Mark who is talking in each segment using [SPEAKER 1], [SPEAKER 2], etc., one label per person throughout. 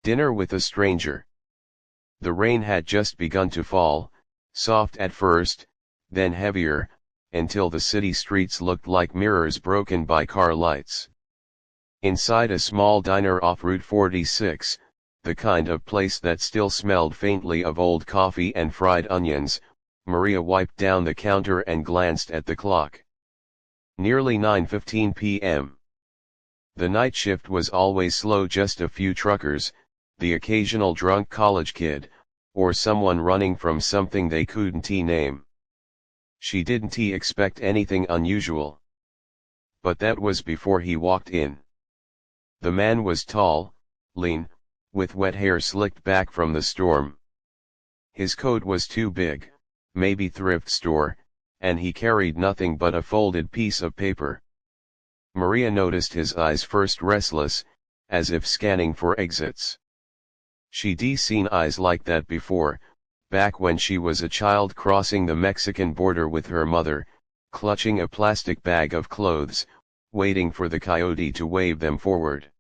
[SPEAKER 1] Dinner with a stranger. The rain had just begun to fall, soft at first, then heavier, until the city streets looked like mirrors broken by car lights. Inside a small diner off Route 46, the kind of place that still smelled faintly of old coffee and fried onions, Maria wiped down the counter and glanced at the clock. Nearly 9:15 p.m. The night shift was always slow, just a few truckers, the occasional drunk college kid, or someone running from something they couldn't name. She didn't expect anything unusual. But that was before he walked in. The man was tall, lean, with wet hair slicked back from the storm. His coat was too big, maybe thrift store, and he carried nothing but a folded piece of paper. Maria noticed his eyes first, restless, as if scanning for exits. She'd seen eyes like that before, back when she was a child crossing the Mexican border with her mother, clutching a plastic bag of clothes, waiting for the coyote to wave them forward.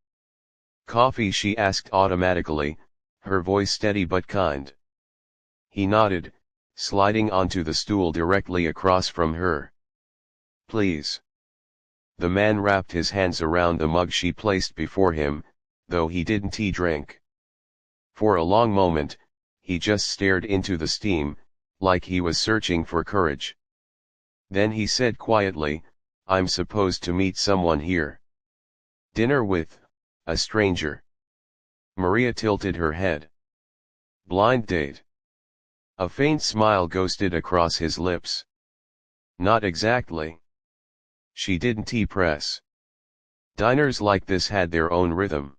[SPEAKER 1] "Coffee?" she asked automatically, her voice steady but kind. He nodded, sliding onto the stool directly across from her. "Please." The man wrapped his hands around the mug she placed before him, though he didn't drink. For a long moment, he just stared into the steam, like he was searching for courage. Then he said quietly, "I'm supposed to meet someone here." "Dinner with a stranger?" Maria tilted her head. "Blind date?" A faint smile ghosted across his lips. "Not exactly." She didn't press. Diners like this had their own rhythm.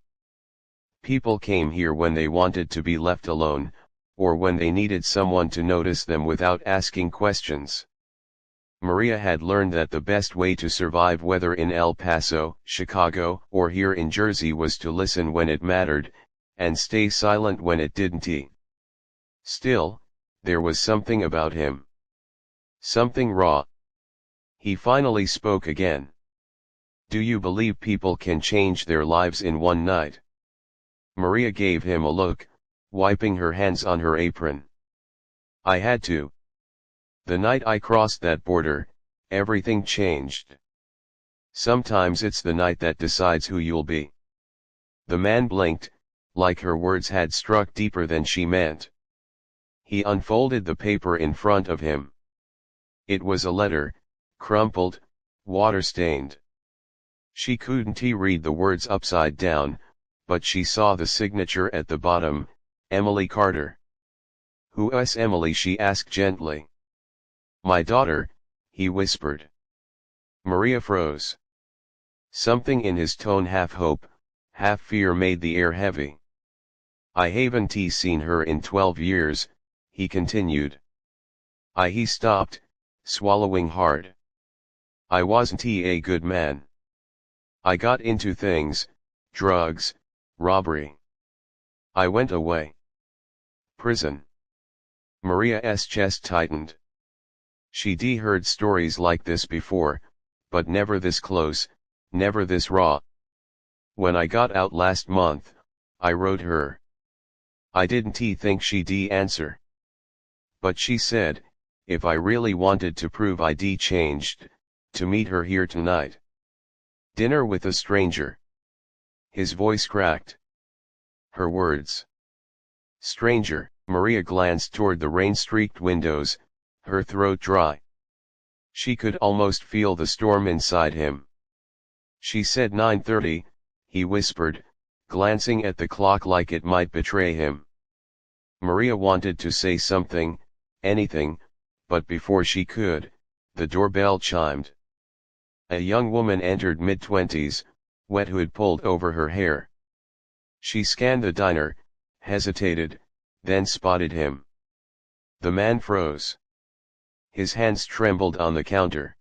[SPEAKER 1] People came here when they wanted to be left alone, or when they needed someone to notice them without asking questions. Maria had learned that the best way to survive, whether in El Paso, Chicago, or here in Jersey, was to listen when it mattered, and stay silent when it didn't. Still, there was something about him. Something raw. He finally spoke again. "Do you believe people can change their lives in one night?" Maria gave him a look, wiping her hands on her apron. "I had to. The night I crossed that border, everything changed. Sometimes it's the night that decides who you'll be." The man blinked, like her words had struck deeper than she meant. He unfolded the paper in front of him. It was a letter, crumpled, water-stained. She couldn't read the words upside down, but she saw the signature at the bottom, Emily Carter. "Who's Emily?" she asked gently. "My daughter," he whispered. Maria froze. Something in his tone, half hope, half fear, made the air heavy. "I haven't seen her in 12 years, he continued. He stopped, swallowing hard. "I wasn't a good man. I got into things, drugs, robbery. I went away. Prison." Maria's chest tightened. She'd heard stories like this before, but never this close, never this raw. "When I got out last month, I wrote her." I didn't think she'd answer. But she said, if I really wanted to prove I'd changed, to meet her here tonight. "Dinner with a stranger." His voice cracked. Her words. Stranger. Maria glanced toward the rain-streaked windows, her throat dry. She could almost feel the storm inside him. "She said 9:30, he whispered, glancing at the clock like it might betray him. Maria wanted to say something, anything, but before she could, the doorbell chimed. A young woman entered, mid-20s, wet hood pulled over her hair. She scanned the diner, hesitated, then spotted him. The man froze. His hands trembled on the counter.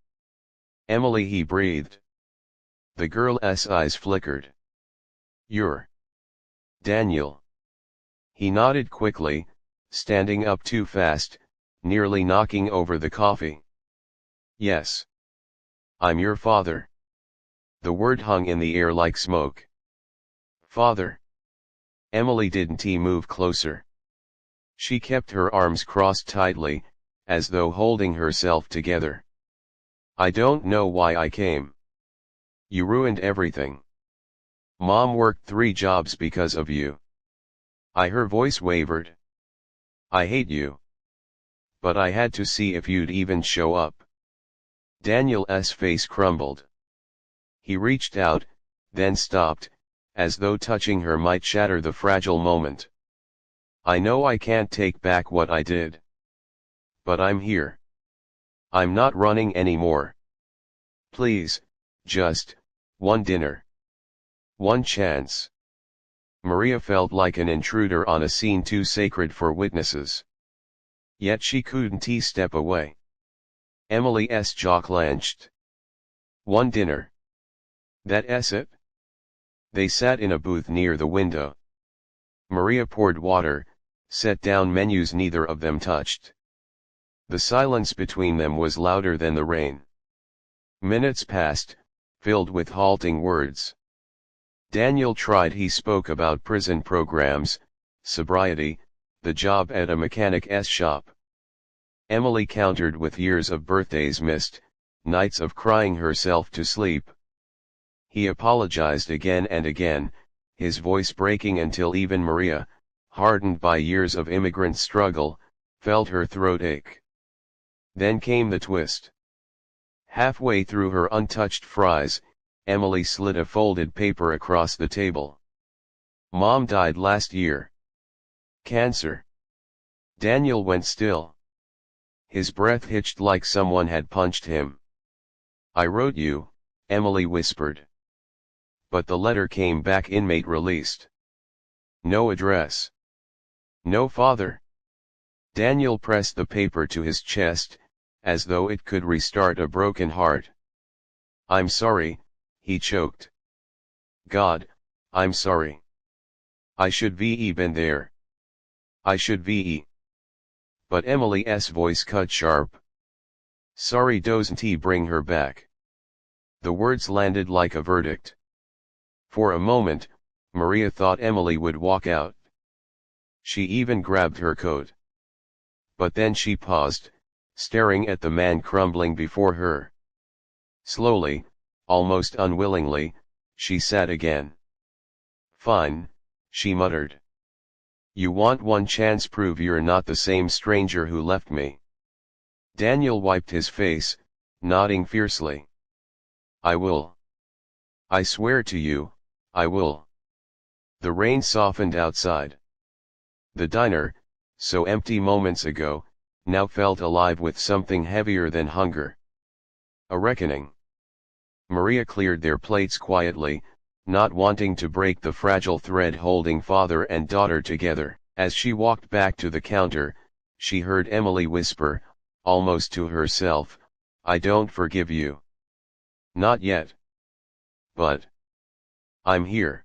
[SPEAKER 1] "Emily," he breathed. The girl's eyes flickered. "You're Daniel." He nodded quickly, standing up too fast, nearly knocking over the coffee. "Yes. I'm your father." The word hung in the air like smoke. "Father." Emily didn't move closer. She kept her arms crossed tightly, as though holding herself together. I don't know why I came. You ruined everything. Mom worked 3 jobs because of you. Her voice wavered. I hate you. But I had to see if you'd even show up. Daniel's face crumbled. He reached out, then stopped, as though touching her might shatter the fragile moment. I know I can't take back what I did. But I'm here. I'm not running anymore. Please, just, one dinner. One chance. Maria felt like an intruder on a scene too sacred for witnesses. Yet she couldn't step away. Emily's jaw clenched. One dinner. That's it? They sat in a booth near the window. Maria poured water, set down menus neither of them touched. The silence between them was louder than the rain. Minutes passed, filled with halting words. Daniel tried. He spoke about prison programs, sobriety, the job at a mechanic's shop. Emily countered with years of birthdays missed, nights of crying herself to sleep. He apologized again and again, his voice breaking until even Maria, hardened by years of immigrant struggle, felt her throat ache. Then came the twist. Halfway through her untouched fries, Emily slid a folded paper across the table. Mom died last year. Cancer. Daniel went still. His breath hitched like someone had punched him. I wrote you, Emily whispered. But the letter came back inmate released. No address. No father. Daniel pressed the paper to his chest, as though it could restart a broken heart. I'm sorry, he choked. God, I'm sorry. I should be been there. I should be. But Emily's voice cut sharp. Sorry doesn't bring her back. The words landed like a verdict. For a moment, Maria thought Emily would walk out. She even grabbed her coat. But then she paused, staring at the man crumbling before her. Slowly, almost unwillingly, she sat again. Fine, she muttered. You want one chance? Prove you're not the same stranger who left me. Daniel wiped his face, nodding fiercely. I will. I swear to you, I will. The rain softened outside. The diner, so empty moments ago, now felt alive with something heavier than hunger. A reckoning. Maria cleared their plates quietly, not wanting to break the fragile thread holding father and daughter together. As she walked back to the counter, she heard Emily whisper, almost to herself, I don't forgive you. Not yet. But I'm here.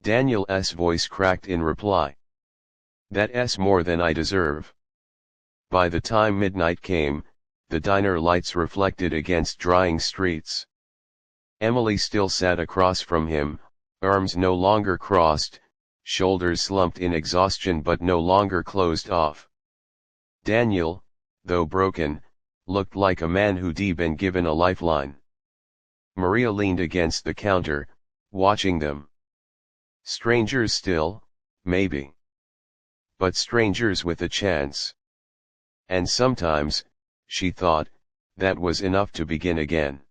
[SPEAKER 1] Daniel's voice cracked in reply. That's more than I deserve. By the time midnight came, the diner lights reflected against drying streets. Emily still sat across from him, arms no longer crossed, shoulders slumped in exhaustion but no longer closed off. Daniel, though broken, looked like a man who'd been given a lifeline. Maria leaned against the counter, watching them. Strangers still, maybe. But strangers with a chance. And sometimes, she thought, that was enough to begin again.